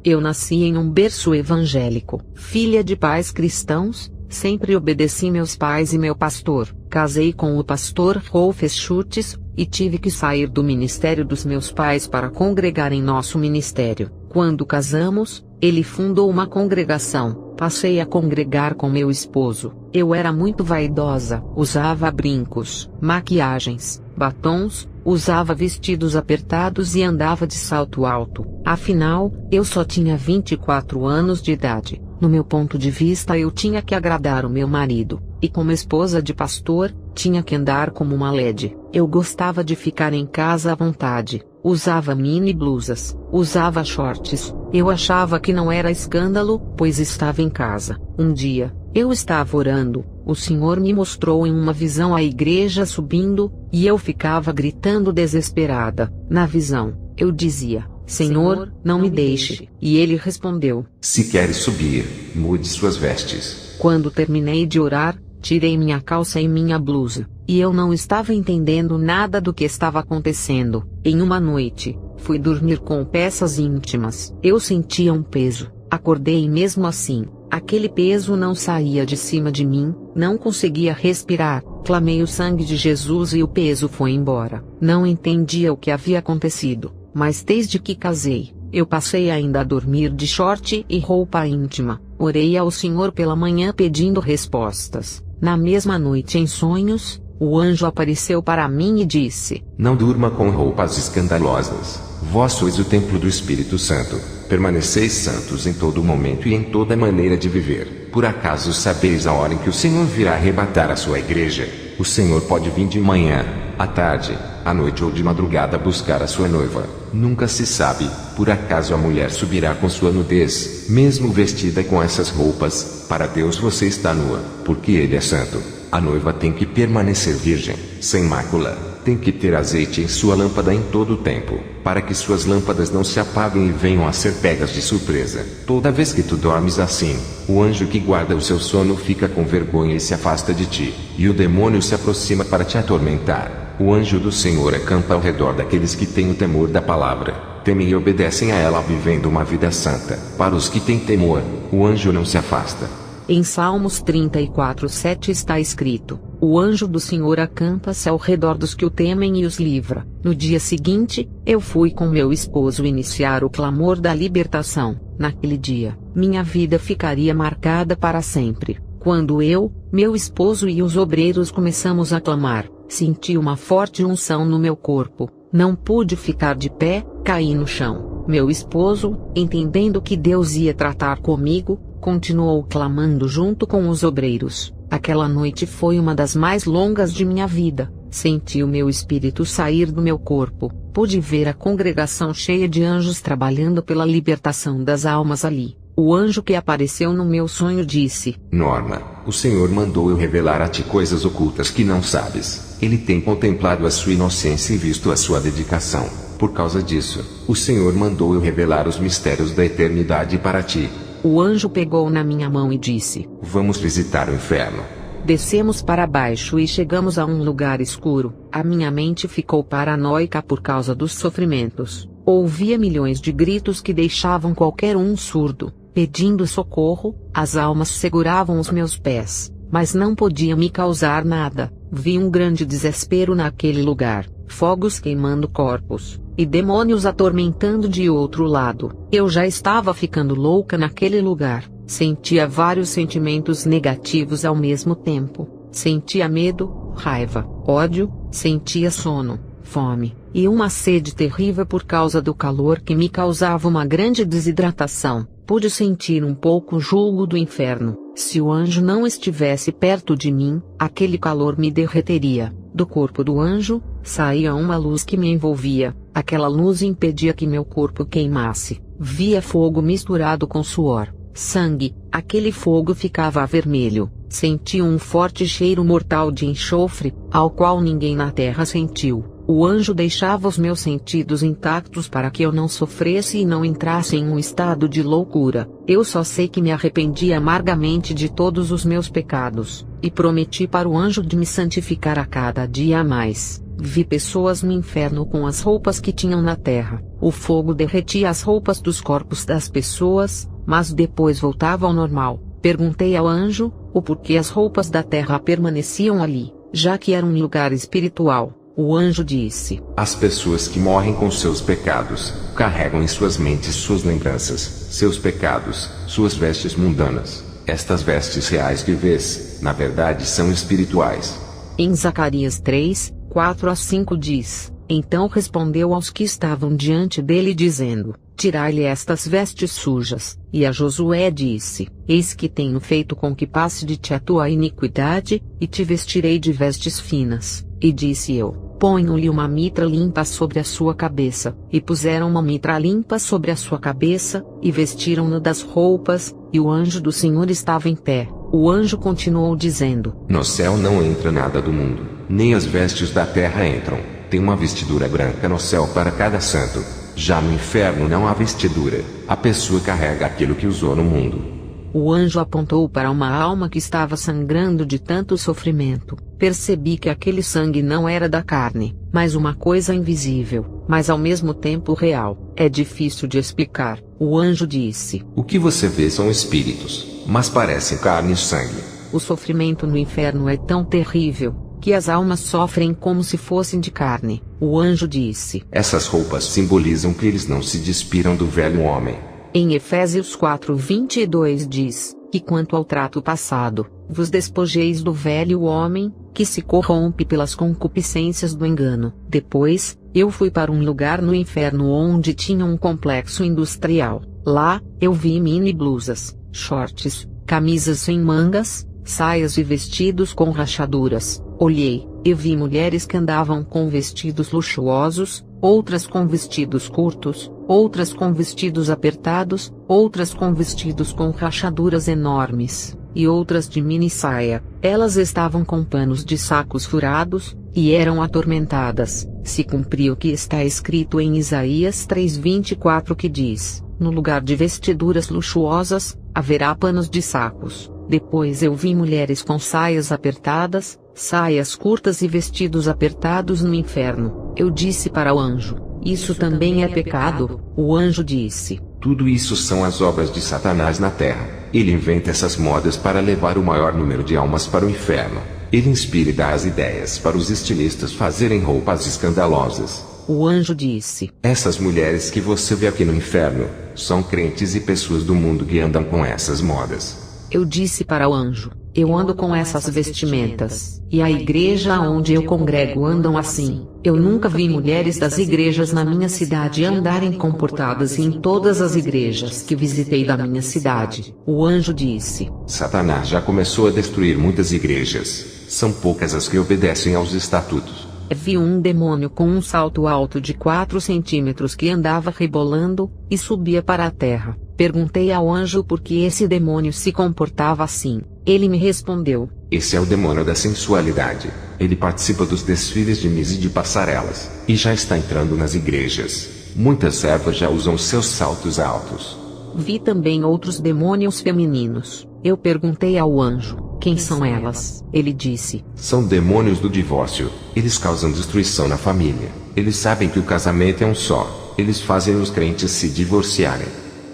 Eu nasci em um berço evangélico, filha de pais cristãos, sempre obedeci meus pais e meu pastor. Casei com o pastor Rolf Schultz, e tive que sair do ministério dos meus pais para congregar em nosso ministério. Quando casamos, ele fundou uma congregação. Passei a congregar com meu esposo. Eu era muito vaidosa, usava brincos, maquiagens, batons, usava vestidos apertados e andava de salto alto. Afinal, eu só tinha 24 anos de idade. No meu ponto de vista, eu tinha que agradar o meu marido, e como esposa de pastor, tinha que andar como uma lady. Eu gostava de ficar em casa à vontade, usava mini blusas, usava shorts. Eu achava que não era escândalo, pois estava em casa. Um dia, eu estava orando, o Senhor me mostrou em uma visão a igreja subindo, e eu ficava gritando desesperada. Na visão, eu dizia: Senhor, não me deixe. E ele respondeu: Se queres subir, mude suas vestes. Quando terminei de orar, tirei minha calça e minha blusa, e eu não estava entendendo nada do que estava acontecendo. Em uma noite, fui dormir com peças íntimas. Eu sentia um peso. Acordei e mesmo assim, aquele peso não saía de cima de mim, não conseguia respirar. Clamei o sangue de Jesus e o peso foi embora. Não entendia o que havia acontecido, mas desde que casei, eu passei ainda a dormir de short e roupa íntima. Orei ao Senhor pela manhã pedindo respostas. Na mesma noite em sonhos, o anjo apareceu para mim e disse: Não durma com roupas escandalosas. Vós sois o templo do Espírito Santo. Permaneceis santos em todo momento e em toda maneira de viver. Por acaso sabeis a hora em que o Senhor virá arrebatar a sua igreja? O Senhor pode vir de manhã, à tarde, à noite ou de madrugada buscar a sua noiva. Nunca se sabe. Por acaso a mulher subirá com sua nudez, mesmo vestida com essas roupas? Para Deus você está nua, porque Ele é santo. A noiva tem que permanecer virgem, sem mácula. Tem que ter azeite em sua lâmpada em todo o tempo, para que suas lâmpadas não se apaguem e venham a ser pegas de surpresa. Toda vez que tu dormes assim, o anjo que guarda o seu sono fica com vergonha e se afasta de ti, e o demônio se aproxima para te atormentar. O anjo do Senhor acampa ao redor daqueles que têm o temor da palavra, temem e obedecem a ela vivendo uma vida santa. Para os que têm temor, o anjo não se afasta. Em Salmos 34:7 está escrito: O anjo do Senhor acampa-se ao redor dos que o temem e os livra. No dia seguinte, eu fui com meu esposo iniciar o clamor da libertação. Naquele dia, minha vida ficaria marcada para sempre. Quando eu, meu esposo e os obreiros começamos a clamar, senti uma forte unção no meu corpo. Não pude ficar de pé, caí no chão. Meu esposo, entendendo que Deus ia tratar comigo, continuou clamando junto com os obreiros. Aquela noite foi uma das mais longas de minha vida. Senti o meu espírito sair do meu corpo. Pude ver a congregação cheia de anjos trabalhando pela libertação das almas ali. O anjo que apareceu no meu sonho disse: Norma, o Senhor mandou eu revelar a ti coisas ocultas que não sabes. Ele tem contemplado a sua inocência e visto a sua dedicação. Por causa disso, o Senhor mandou eu revelar os mistérios da eternidade para ti. O anjo pegou na minha mão e disse: Vamos visitar o inferno. Descemos para baixo e chegamos a um lugar escuro. A minha mente ficou paranoica por causa dos sofrimentos. Ouvia milhões de gritos que deixavam qualquer um surdo, pedindo socorro. As almas seguravam os meus pés, mas não podiam me causar nada. Vi um grande desespero naquele lugar, fogos queimando corpos, e demônios atormentando de outro lado. Eu já estava ficando louca naquele lugar. Sentia vários sentimentos negativos ao mesmo tempo. Sentia medo, raiva, ódio, sentia sono, fome, e uma sede terrível por causa do calor que me causava uma grande desidratação. Pude sentir um pouco o jugo do inferno. Se o anjo não estivesse perto de mim, aquele calor me derreteria. Do corpo do anjo, saía uma luz que me envolvia. Aquela luz impedia que meu corpo queimasse. Via fogo misturado com suor, sangue. Aquele fogo ficava vermelho. Senti um forte cheiro mortal de enxofre, ao qual ninguém na terra sentiu. O anjo deixava os meus sentidos intactos para que eu não sofresse e não entrasse em um estado de loucura. Eu só sei que me arrependi amargamente de todos os meus pecados, e prometi para o anjo de me santificar a cada dia a mais. Vi pessoas no inferno com as roupas que tinham na terra. O fogo derretia as roupas dos corpos das pessoas, mas depois voltava ao normal. Perguntei ao anjo, o porquê as roupas da terra permaneciam ali, já que era um lugar espiritual. O anjo disse: as pessoas que morrem com seus pecados, carregam em suas mentes suas lembranças, seus pecados, suas vestes mundanas. Estas vestes reais que vês, na verdade são espirituais. Em Zacarias 3, 4-5 diz: então respondeu aos que estavam diante dele dizendo: tirai-lhe estas vestes sujas. E a Josué disse: eis que tenho feito com que passe de ti a tua iniquidade, e te vestirei de vestes finas. E disse eu: ponham-lhe uma mitra limpa sobre a sua cabeça. E puseram uma mitra limpa sobre a sua cabeça, e vestiram-no das roupas, e o anjo do Senhor estava em pé. O anjo continuou dizendo: no céu não entra nada do mundo, nem as vestes da terra entram. Tem uma vestidura branca no céu para cada santo. Já no inferno não há vestidura. A pessoa carrega aquilo que usou no mundo. O anjo apontou para uma alma que estava sangrando de tanto sofrimento. Percebi que aquele sangue não era da carne, mas uma coisa invisível, mas ao mesmo tempo real. É difícil de explicar. O anjo disse: o que você vê são espíritos, mas parecem carne e sangue. O sofrimento no inferno é tão terrível que as almas sofrem como se fossem de carne. O anjo disse: essas roupas simbolizam que eles não se despiram do velho homem. Em Efésios 4:22 diz: que quanto ao trato passado, vos despojeis do velho homem, que se corrompe pelas concupiscências do engano. Depois, eu fui para um lugar no inferno onde tinha um complexo industrial. Lá, eu vi mini blusas, shorts, camisas sem mangas, saias e vestidos com rachaduras. Olhei, e vi mulheres que andavam com vestidos luxuosos, outras com vestidos curtos, outras com vestidos apertados, outras com vestidos com rachaduras enormes, e outras de mini saia. Elas estavam com panos de sacos furados, e eram atormentadas. Se cumpriu o que está escrito em Isaías 3:24 que diz: no lugar de vestiduras luxuosas, haverá panos de sacos. Depois eu vi mulheres com saias apertadas, saias curtas e vestidos apertados no inferno. Eu disse para o anjo: isso também é pecado? O anjo disse: tudo isso são as obras de Satanás na terra. Ele inventa essas modas para levar o maior número de almas para o inferno. Ele inspira e dá as ideias para os estilistas fazerem roupas escandalosas. O anjo disse: essas mulheres que você vê aqui no inferno, são crentes e pessoas do mundo que andam com essas modas. Eu disse para o anjo: eu ando com essas vestimentas, e a igreja onde eu congrego andam assim. Eu nunca vi mulheres das igrejas na minha cidade andarem comportadas em todas as igrejas que visitei da minha cidade. O anjo disse: Satanás já começou a destruir muitas igrejas. São poucas as que obedecem aos estatutos. Vi um demônio com um salto alto de 4 centímetros que andava rebolando, e subia para a terra. Perguntei ao anjo por que esse demônio se comportava assim. Ele me respondeu: esse é o demônio da sensualidade. Ele participa dos desfiles de Miss e de passarelas, e já está entrando nas igrejas. Muitas servas já usam seus saltos altos. Vi também outros demônios femininos. Eu perguntei ao anjo: quem são elas? Ele disse: são demônios do divórcio. Eles causam destruição na família. Eles sabem que o casamento é um só. Eles fazem os crentes se divorciarem.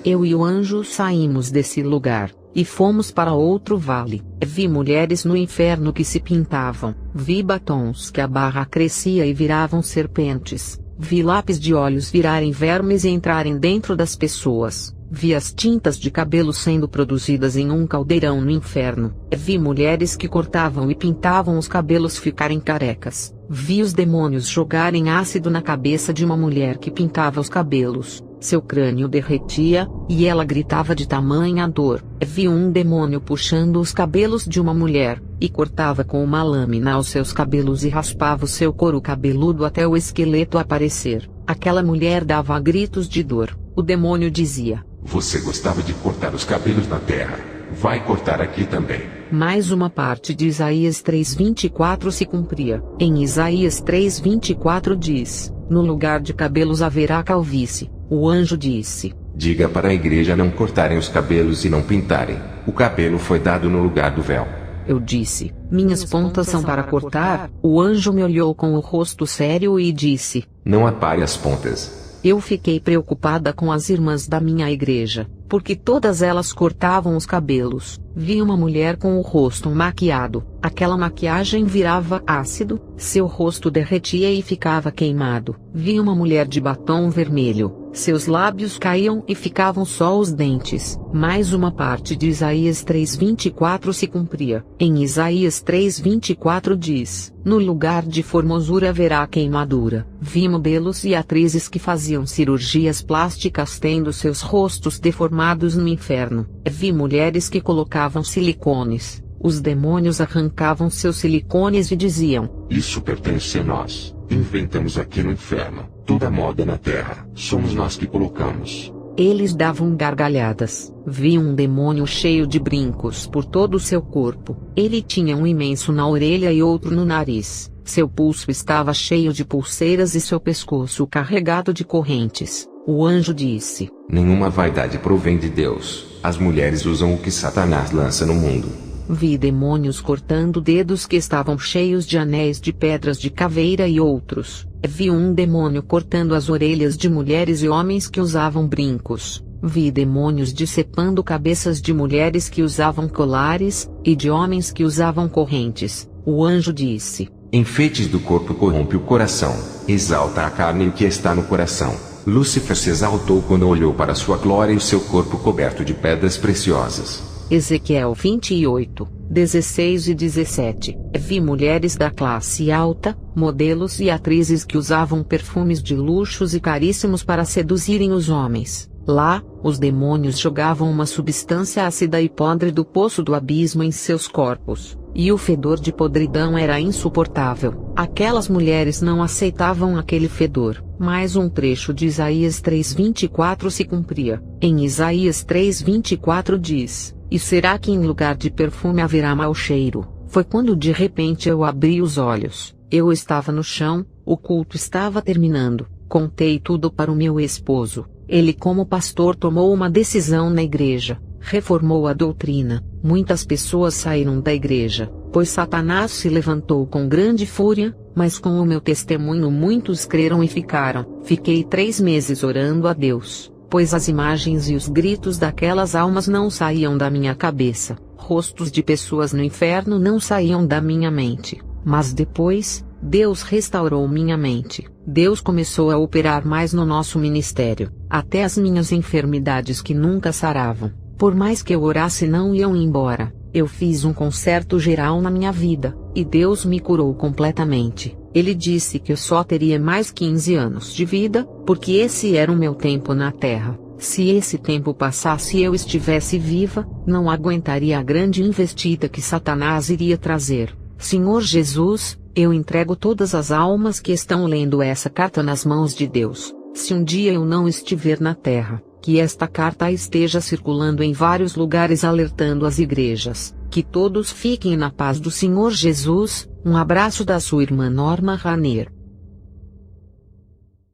Eu e o anjo saímos desse lugar, e fomos para outro vale. Vi mulheres no inferno que se pintavam. Vi batons que a barra crescia e viravam serpentes. Vi lápis de olhos virarem vermes e entrarem dentro das pessoas. Vi as tintas de cabelo sendo produzidas em um caldeirão no inferno. Vi mulheres que cortavam e pintavam os cabelos ficarem carecas. Vi os demônios jogarem ácido na cabeça de uma mulher que pintava os cabelos. Seu crânio derretia, e ela gritava de tamanha dor. Vi um demônio puxando os cabelos de uma mulher, e cortava com uma lâmina os seus cabelos e raspava o seu couro cabeludo até o esqueleto aparecer. Aquela mulher dava gritos de dor. O demônio dizia: você gostava de cortar os cabelos na terra. Vai cortar aqui também. Mais uma parte de Isaías 3:24 se cumpria. Em Isaías 3:24 diz: no lugar de cabelos haverá calvície. O anjo disse: diga para a igreja não cortarem os cabelos e não pintarem. O cabelo foi dado no lugar do véu. Eu disse: minhas pontas são para cortar. O anjo me olhou com o rosto sério e disse: não apare as pontas. Eu fiquei preocupada com as irmãs da minha igreja, porque todas elas cortavam os cabelos. Vi uma mulher com o rosto maquiado, aquela maquiagem virava ácido, seu rosto derretia e ficava queimado. Vi uma mulher de batom vermelho, seus lábios caíam e ficavam só os dentes. Mais uma parte de Isaías 3:24 se cumpria. Em Isaías 3:24 diz: no lugar de formosura haverá queimadura. Vi modelos e atrizes que faziam cirurgias plásticas tendo seus rostos deformados no inferno. Vi mulheres que colocavam silicones. Os demônios arrancavam seus silicones e diziam: isso pertence a nós. Inventamos aqui no inferno. Toda moda na terra, somos nós que colocamos. Eles davam gargalhadas. Vi um demônio cheio de brincos por todo o seu corpo. Ele tinha um imenso na orelha e outro no nariz. Seu pulso estava cheio de pulseiras e seu pescoço carregado de correntes. O anjo disse: nenhuma vaidade provém de Deus. As mulheres usam o que Satanás lança no mundo. Vi demônios cortando dedos que estavam cheios de anéis de pedras de caveira e outros. Vi um demônio cortando as orelhas de mulheres e homens que usavam brincos. Vi demônios decepando cabeças de mulheres que usavam colares, e de homens que usavam correntes. O anjo disse: enfeites do corpo corrompe o coração, exalta a carne e o que está no coração. Lúcifer se exaltou quando olhou para sua glória e seu corpo coberto de pedras preciosas. Ezequiel 28, 16 e 17. Vi mulheres da classe alta, modelos e atrizes que usavam perfumes de luxos e caríssimos para seduzirem os homens. Lá, os demônios jogavam uma substância ácida e podre do poço do abismo em seus corpos, e o fedor de podridão era insuportável. Aquelas mulheres não aceitavam aquele fedor. Mais um trecho de Isaías 3:24 se cumpria. Em Isaías 3:24 diz: e será que em lugar de perfume haverá mau cheiro? Foi quando de repente eu abri os olhos. Eu estava no chão, o culto estava terminando. Contei tudo para o meu esposo. Ele, como pastor, tomou uma decisão na igreja, reformou a doutrina. Muitas pessoas saíram da igreja, pois Satanás se levantou com grande fúria, mas com o meu testemunho muitos creram e ficaram. Fiquei 3 meses orando a Deus, pois as imagens e os gritos daquelas almas não saíam da minha cabeça. Rostos de pessoas no inferno não saíam da minha mente. Mas depois, Deus restaurou minha mente. Deus começou a operar mais no nosso ministério. Até as minhas enfermidades que nunca saravam, por mais que eu orasse, não iam embora. Eu fiz um conserto geral na minha vida, e Deus me curou completamente. Ele disse que eu só teria mais 15 anos de vida, porque esse era o meu tempo na terra. Se esse tempo passasse e eu estivesse viva, não aguentaria a grande investida que Satanás iria trazer. Senhor Jesus, eu entrego todas as almas que estão lendo essa carta nas mãos de Deus. Se um dia eu não estiver na terra, que esta carta esteja circulando em vários lugares alertando as igrejas. Que todos fiquem na paz do Senhor Jesus. Um abraço da sua irmã Norma Rainer.